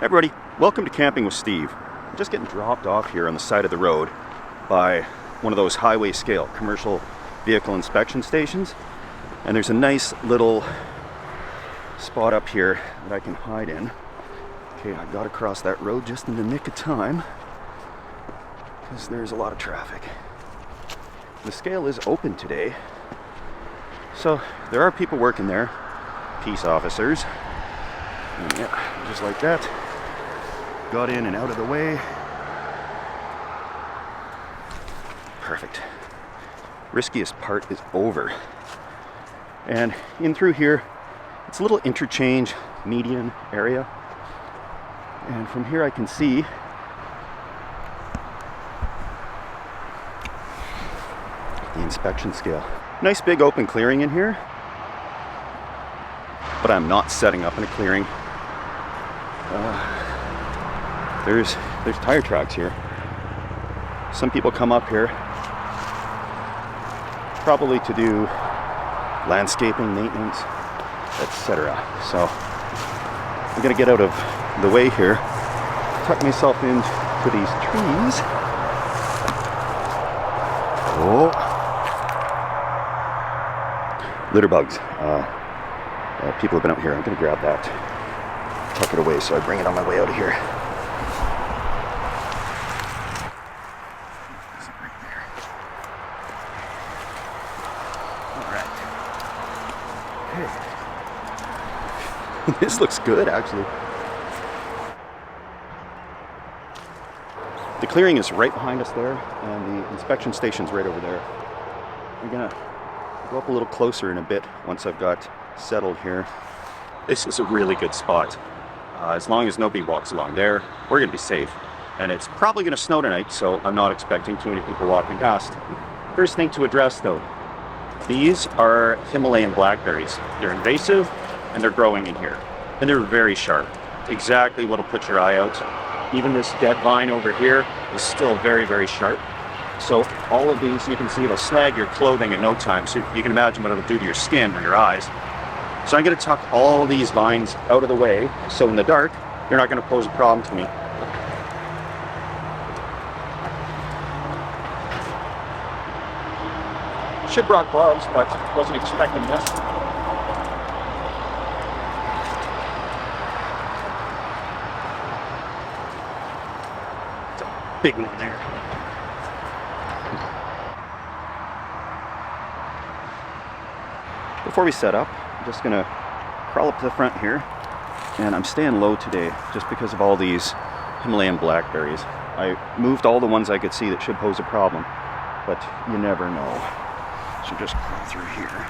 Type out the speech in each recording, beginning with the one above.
Hey everybody, welcome to Camping with Steve. I'm just getting dropped off here on the side of the road by one of those highway scale commercial vehicle inspection stations. And there's a nice little spot up here that I can hide in. Okay, I got across that road just in the nick of time because there's a lot of traffic. The scale is open today, so there are people working there, peace officers. And yeah, just like that. Got in and out of the way. Perfect. Riskiest part is over. And in through here, it's a little interchange median area. And from here I can see the inspection scale. Nice big open clearing in here. But I'm not setting up in a clearing. There's tire tracks here. Some people come up here probably to do landscaping, maintenance, etc. So I'm gonna get out of the way here, tuck myself into these trees. Oh, litter bugs. People have been out here. I'm gonna grab that, tuck it away so I bring it on my way out of here. This looks good, actually. The clearing is right behind us there, and the inspection station's right over there. I'm gonna go up a little closer in a bit once I've got settled here. This is a really good spot. As long as nobody walks along there, we're gonna be safe. And it's probably gonna snow tonight, so I'm not expecting too many people walking past. First thing to address though, these are Himalayan blackberries. They're invasive, and they're growing in here. And they're very sharp. Exactly what'll put your eye out. Even this dead vine over here is still very, very sharp. So all of these, you can see it'll snag your clothing in no time. So you can imagine what it'll do to your skin or your eyes. So I'm gonna tuck all these vines out of the way, so in the dark, they're not gonna pose a problem to me. Should brought gloves, but wasn't expecting this. Big one there. Before we set up, I'm just gonna crawl up to the front here, and I'm staying low today just because of all these Himalayan blackberries. I moved all the ones I could see that should pose a problem, but you never know. So just crawl through here.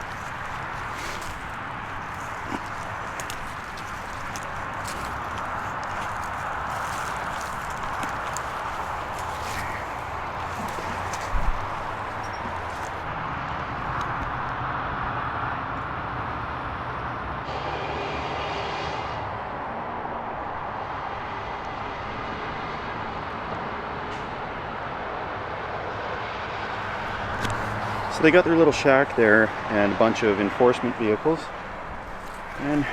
So they got their little shack there and a bunch of enforcement vehicles. And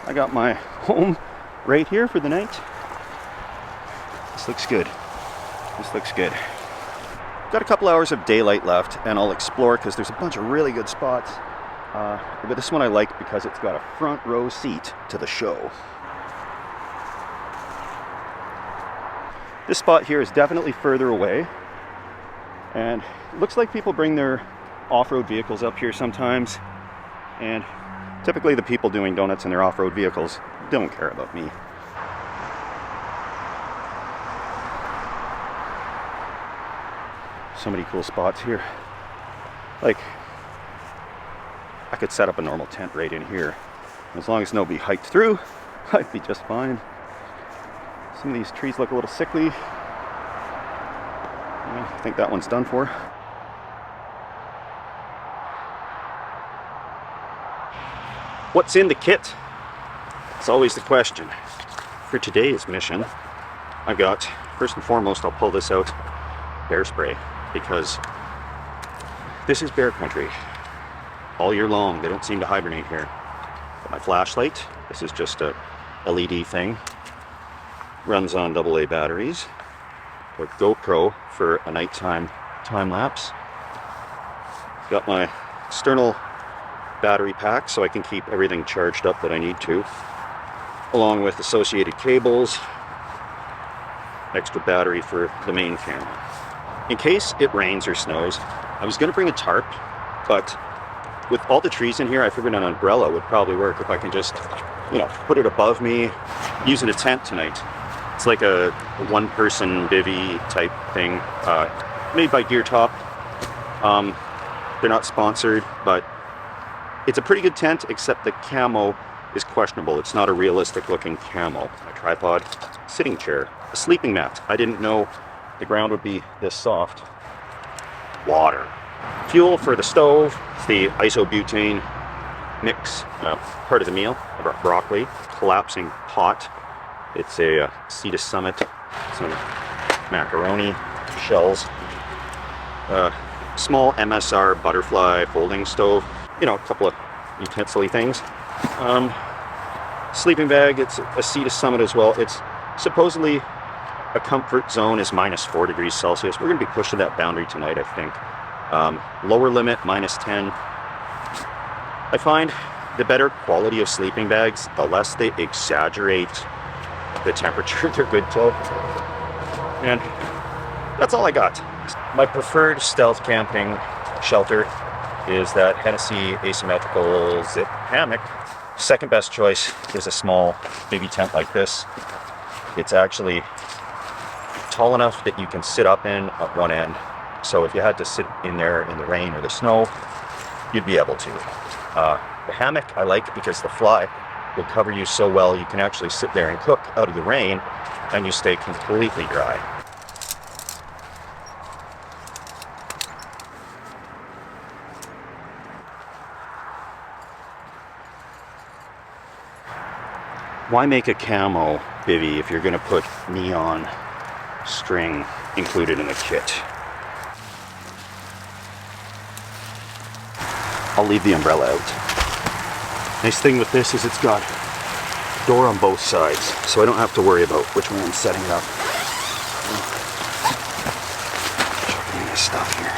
I got my home right here for the night. This looks good. This looks good. Got a couple hours of daylight left and I'll explore because there's a bunch of really good spots. But this one I like because it's got a front row seat to the show. This spot here is definitely further away. And it looks like people bring their off-road vehicles up here sometimes. And typically the people doing donuts in their off-road vehicles don't care about me. So many cool spots here. Like, I could set up a normal tent right in here. As long as nobody hiked through, I'd be just fine. Some of these trees look a little sickly. I think that one's done for. What's in the kit? It's always the question. For today's mission, I've got, first and foremost, I'll pull this out, bear spray, because this is bear country. All year long, they don't seem to hibernate here. Got my flashlight. This is just a LED thing. runs on AA batteries, with GoPro for a nighttime time lapse. Got my external battery pack so I can keep everything charged up that I need to, along with associated cables, extra battery for the main camera. In case it rains or snows, I was going to bring a tarp, but with all the trees in here, I figured an umbrella would probably work if I can just, you know, put it above me, using a tent tonight. It's like a one-person bivvy type thing, made by Gear Top. They're not sponsored, but it's a pretty good tent, except the camo is questionable. It's not a realistic looking camo. A tripod, sitting chair, a sleeping mat. I didn't know the ground would be this soft. Water. Fuel for the stove. It's the isobutane mix, part of the meal. I brought broccoli, collapsing pot. It's a Cedar Summit, some macaroni, shells, small MSR butterfly folding stove, you know, a couple of utensil-y things. Sleeping bag, it's a Cedar Summit as well. It's supposedly a comfort zone is -4 degrees Celsius. We're going to be pushing that boundary tonight, I think. Lower limit, -10. I find the better quality of sleeping bags, the less they exaggerate the temperature they're good till. And that's all I got. My preferred stealth camping shelter is that Hennessy asymmetrical zip hammock. Second best choice is a small baby tent like this. It's actually tall enough that you can sit up in at one end. So if you had to sit in there in the rain or the snow, you'd be able to. The hammock I like because the fly will cover you so well you can actually sit there and cook out of the rain and you stay completely dry. Why make a camo bivvy if you're going to put neon string included in the kit? I'll leave the umbrella out. Nice thing with this is it's got door on both sides, so I don't have to worry about which way I'm setting it up. Chucking this stuff here.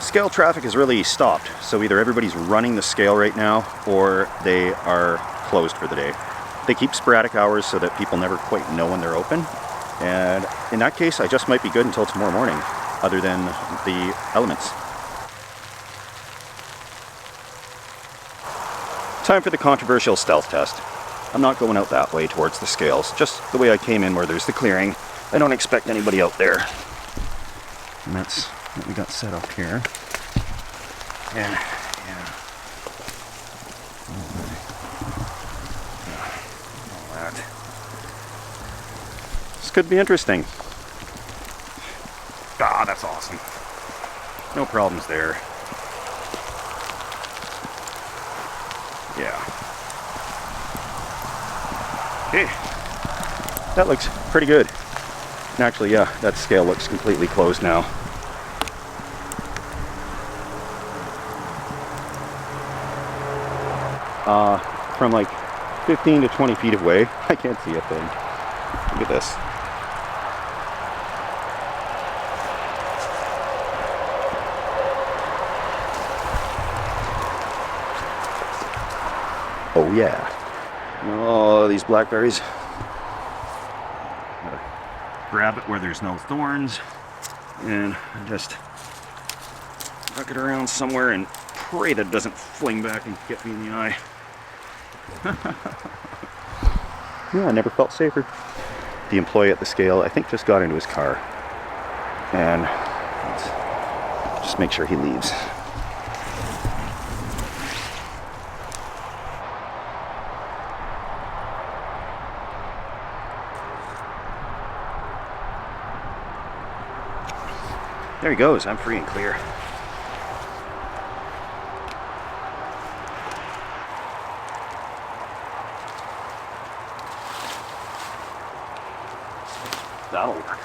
Scale traffic is really stopped, so either everybody's running the scale right now or they are closed for the day. They keep sporadic hours so that people never quite know when they're open, and in that case I just might be good until tomorrow morning, other than the elements. Time for the controversial stealth test. I'm not going out that way towards the scales, just the way I came in where there's the clearing. I don't expect anybody out there. And that's what we got set up here. And yeah. All that. This could be interesting. Ah, that's awesome. No problems there. Yeah. Okay. That looks pretty good. And actually, yeah, that scale looks completely closed now. From like 15 to 20 feet away, I can't see a thing. Look at this. Oh yeah. Oh, these blackberries. Gotta grab it where there's no thorns and just tuck it around somewhere and pray that it doesn't fling back and get me in the eye. Yeah, I never felt safer. The employee at the scale, I think, just got into his car. And let's just make sure he leaves. There he goes. I'm free and clear. That'll work.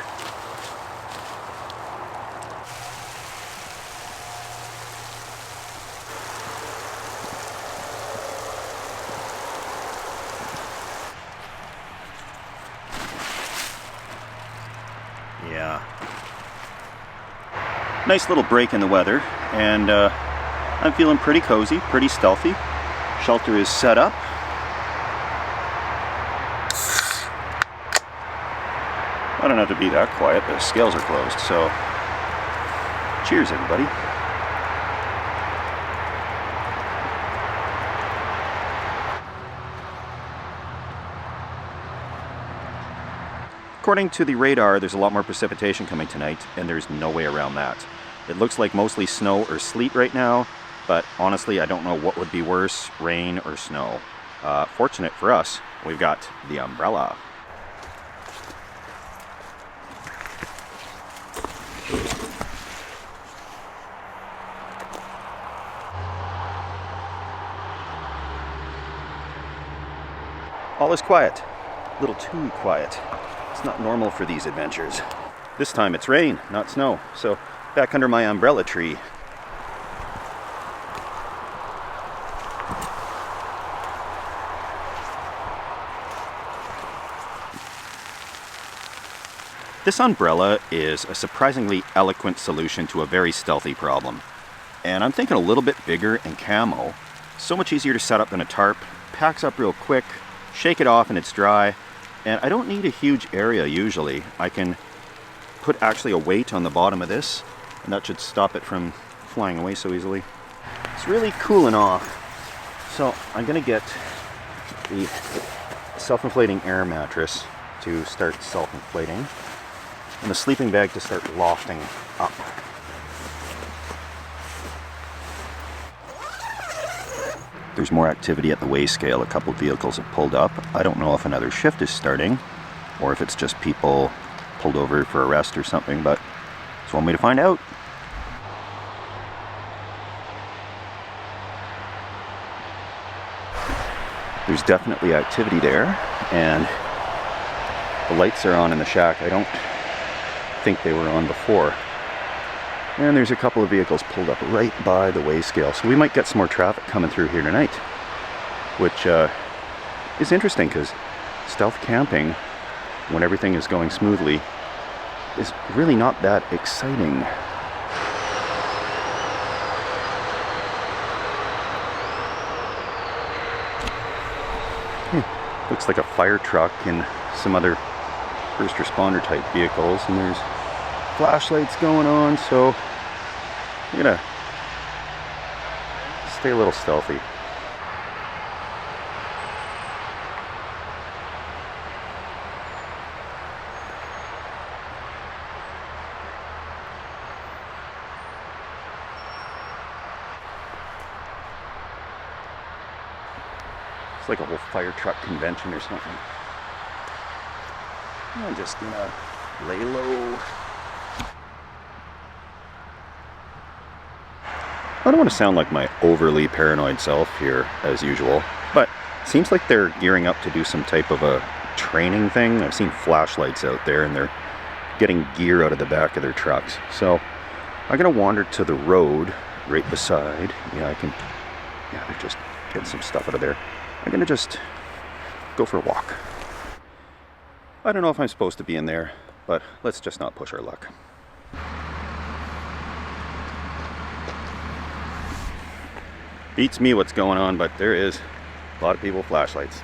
Nice little break in the weather, and I'm feeling pretty cozy, pretty stealthy. Shelter is set up. I don't have to be that quiet, the scales are closed, so cheers everybody. According to the radar, there's a lot more precipitation coming tonight, and there's no way around that. It looks like mostly snow or sleet right now, but honestly, I don't know what would be worse, rain or snow. Fortunate for us, we've got the umbrella. All is quiet. A little too quiet. It's not normal for these adventures. This time it's rain, not snow. So back under my umbrella tree. This umbrella is a surprisingly eloquent solution to a very stealthy problem. And I'm thinking a little bit bigger and camo. So much easier to set up than a tarp. Packs up real quick. Shake it off and it's dry, and I don't need a huge area usually. I can put actually a weight on the bottom of this, and that should stop it from flying away so easily. It's really cooling off, so I'm gonna get the self-inflating air mattress to start self-inflating, and the sleeping bag to start lofting up. There's more activity at the weigh scale. A couple vehicles have pulled up. I don't know if another shift is starting or if it's just people pulled over for a rest or something, but it's one way to find out. There's definitely activity there, and the lights are on in the shack. I don't think they were on before. And there's a couple of vehicles pulled up right by the weigh scale. So we might get some more traffic coming through here tonight, which is interesting because stealth camping, when everything is going smoothly, is really not that exciting. Looks like a fire truck and some other first responder type vehicles, and there's flashlights going on, so I'm gonna stay a little stealthy. It's like a whole fire truck convention or something. I'm just gonna lay low. I don't want to sound like my overly paranoid self here, as usual, but it seems like they're gearing up to do some type of a training thing. I've seen flashlights out there, and they're getting gear out of the back of their trucks. So I'm going to wander to the road right beside. Yeah, they're just getting some stuff out of there. I'm going to just go for a walk. I don't know if I'm supposed to be in there, but let's just not push our luck. Beats me what's going on, but there is a lot of people with flashlights.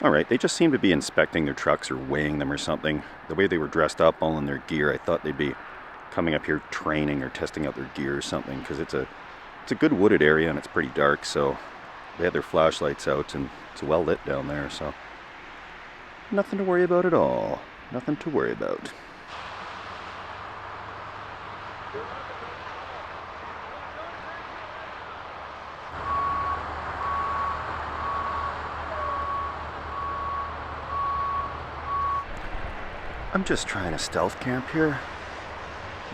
Alright, they just seem to be inspecting their trucks or weighing them or something. The way they were dressed up, all in their gear, I thought they'd be coming up here training or testing out their gear or something, because it's a good wooded area and it's pretty dark, so they had their flashlights out and it's well lit down there, so nothing to worry about at all. Nothing to worry about. I'm just trying to stealth camp here.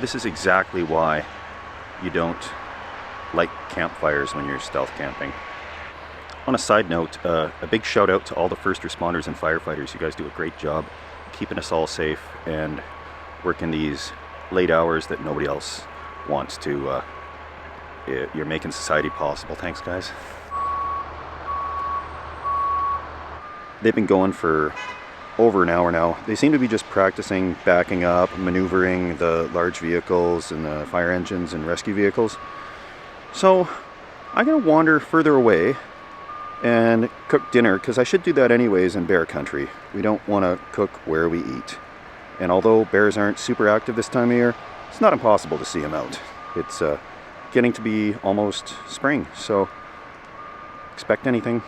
This is exactly why you don't light campfires when you're stealth camping. On a side note, a big shout out to all the first responders and firefighters. You guys do a great job keeping us all safe and working these late hours that nobody else wants to, you're making society possible. Thanks, guys. They've been going for over an hour now. They seem to be just practicing backing up, maneuvering the large vehicles and the fire engines and rescue vehicles. So I'm gonna wander further away and cook dinner, because I should do that anyways in bear country. We don't want to cook where we eat. And although bears aren't super active this time of year, it's not impossible to see them out. It's getting to be almost spring, so expect anything.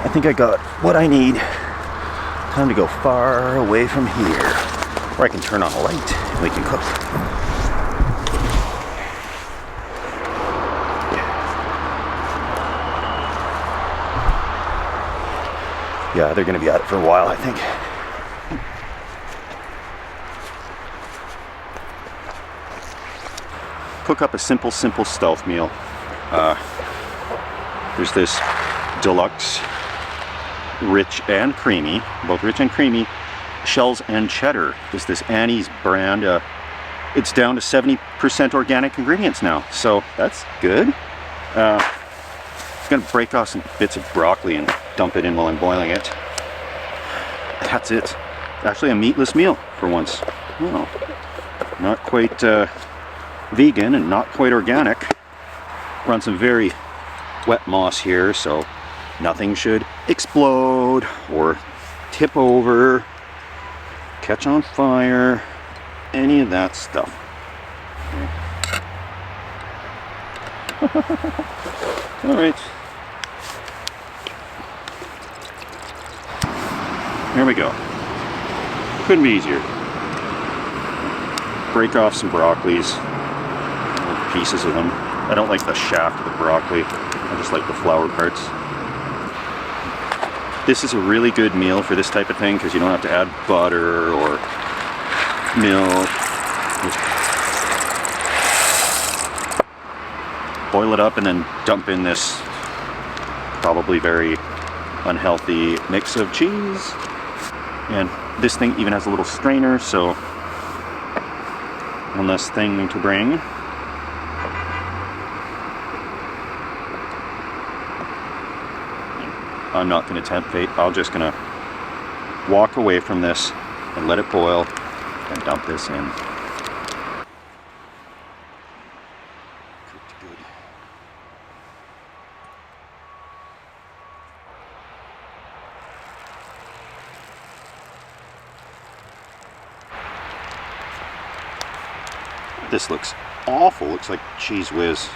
I think I got what I need. Time to go far away from here, where I can turn on a light and we can cook. Yeah, they're gonna be at it for a while, I think. Cook up a simple stealth meal. There's this deluxe, rich and creamy, both rich and creamy, shells and cheddar. Is this Annie's brand. It's down to 70% organic ingredients now, so that's good. I'm gonna break off some bits of broccoli and dump it in while I'm boiling it. That's it. Actually a meatless meal for once. Oh, not quite vegan and not quite organic. We're on some very wet moss here, so nothing should explode or tip over, catch on fire, any of that stuff. All right. Here we go. Couldn't be easier. Break off some broccolis, little pieces of them. I don't like the shaft of the broccoli. I just like the flower parts. This is a really good meal for this type of thing because you don't have to add butter or milk. Just boil it up and then dump in this probably very unhealthy mix of cheese. And this thing even has a little strainer, so one less thing to bring. I'm not going to tempt fate. I'm just going to walk away from this and let it boil and dump this in. Cooked good. This looks awful. Looks like Cheese Whiz.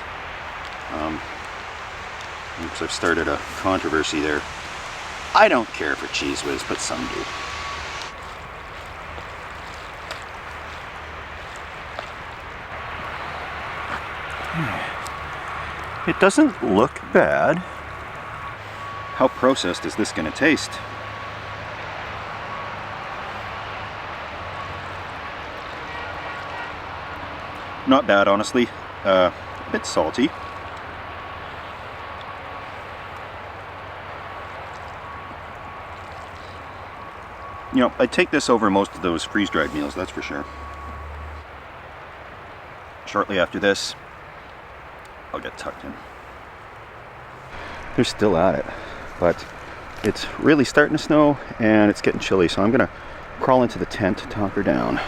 Oops, I've started a controversy there. I don't care for Cheese Whiz, but some do. It doesn't look bad. How processed is this going to taste? Not bad, honestly. A bit salty. You know, I'd take this over most of those freeze-dried meals, that's for sure. Shortly after this, I'll get tucked in. They're still at it, but it's really starting to snow and it's getting chilly, so I'm gonna crawl into the tent to hunker down.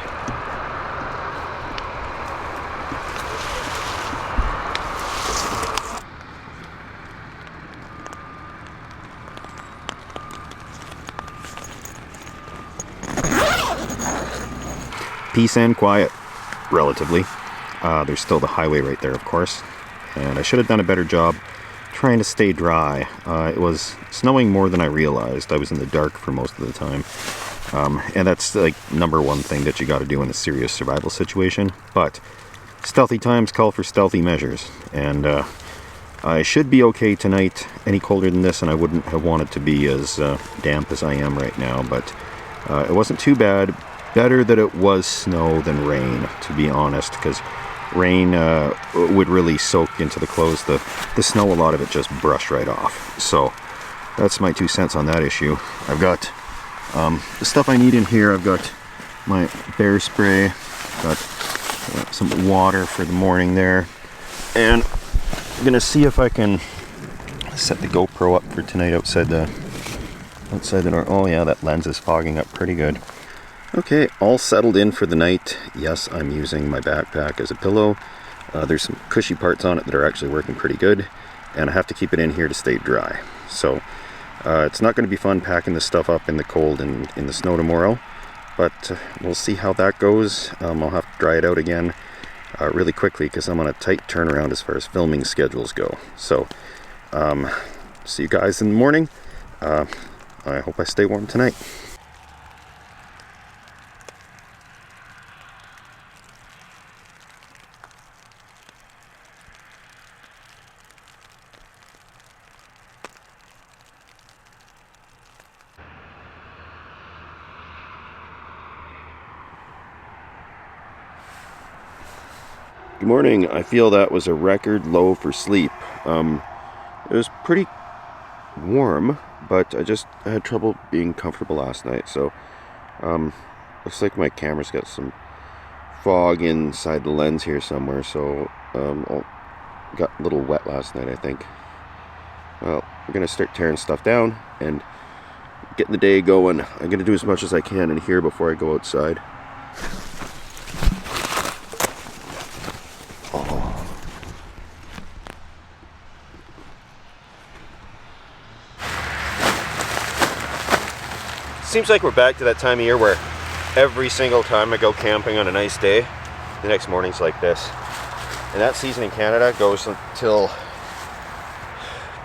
Peace and quiet, relatively. There's still the highway right there, of course, and I should have done a better job trying to stay dry. It was snowing more than I realized. I was in the dark for most of the time, and that's like number one thing that you got to do in a serious survival situation. But stealthy times call for stealthy measures, and I should be okay tonight. Any colder than this and I wouldn't have wanted to be as damp as I am right now, but it wasn't too bad. Better that it was snow than rain, to be honest, because rain would really soak into the clothes. The snow, a lot of it just brushed right off. So that's my 2 cents on that issue. I've got The stuff I need in here, I've got my bear spray, got some water for the morning there, and I'm gonna see if I can set the GoPro up for tonight outside the door. Oh yeah, that lens is fogging up pretty good. Okay, all settled in for the night. Yes, I'm using my backpack as a pillow. There's some cushy parts on it that are actually working pretty good, and I have to keep it in here to stay dry. So it's not going to be fun packing this stuff up in the cold and in the snow tomorrow, but we'll see how that goes. I'll have to dry it out again really quickly because I'm on a tight turnaround as far as filming schedules go. So see you guys in the morning. I hope I stay warm tonight. Good morning. I feel that was a record low for sleep. It was pretty warm, but I had trouble being comfortable last night. So looks like my camera's got some fog inside the lens here somewhere. So got a little wet last night, I think. Well, we're gonna start tearing stuff down and getting the day going. I'm gonna do as much as I can in here before I go outside. Seems like we're back to that time of year where every single time I go camping on a nice day, the next morning's like this. And that season in Canada goes until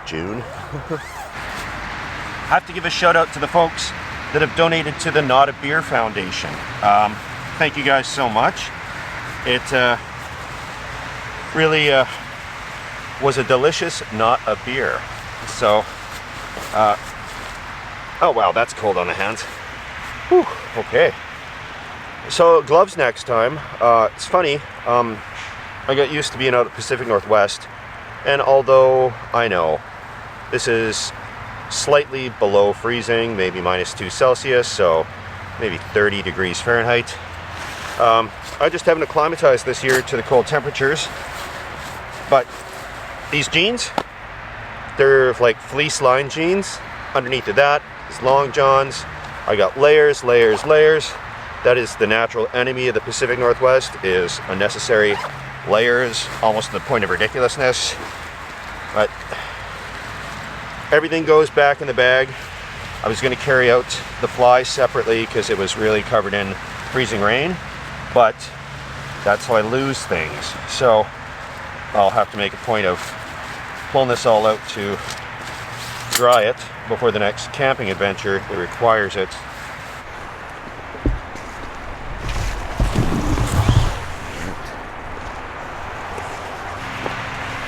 June. I have to give a shout out to the folks that have donated to the Not a Beer Foundation. Thank you guys so much. It really was a delicious not a beer. So oh wow, that's cold on the hands. Whew, okay. So gloves next time. It's funny, I got used to being out at Pacific Northwest, and although I know this is slightly below freezing, maybe -2 Celsius, so maybe 30 degrees Fahrenheit, I just haven't acclimatized this year to the cold temperatures. But these jeans, they're like fleece lined jeans. Underneath of that is long johns. I got layers, layers, layers. That is the natural enemy of the Pacific Northwest, is unnecessary layers, almost to the point of ridiculousness. But everything goes back in the bag. I was going to carry out the fly separately because it was really covered in freezing rain, but that's how I lose things. So I'll have to make a point of pulling this all out to dry it before the next camping adventure that requires it.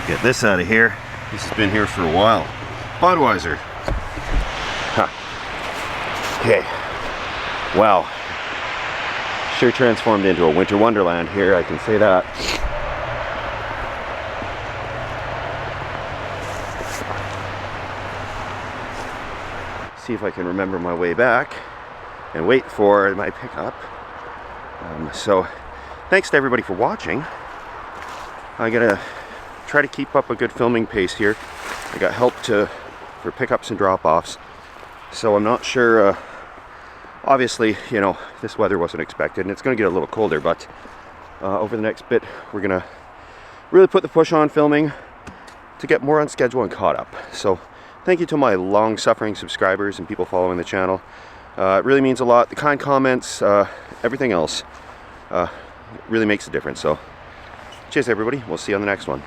Get this out of here. This has been here for a while. Budweiser. Huh. Okay. Wow. Sure transformed into a winter wonderland here, I can say that. See if I can remember my way back and wait for my pickup. So thanks to everybody for watching. I gotta try to keep up a good filming pace here. I got help for pickups and drop-offs, so I'm not sure. Obviously, you know, this weather wasn't expected, and it's going to get a little colder, but over the next bit we're gonna really put the push on filming to get more on schedule and caught up. So thank you to my long-suffering subscribers and people following the channel. It really means a lot. The kind comments, everything else really makes a difference. So cheers everybody, we'll see you on the next one.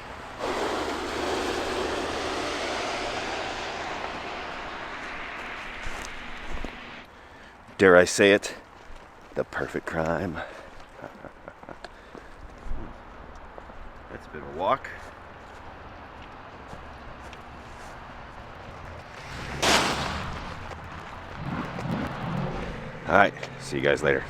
Dare I say it, the perfect crime. That's a bit of a walk. All right, see you guys later.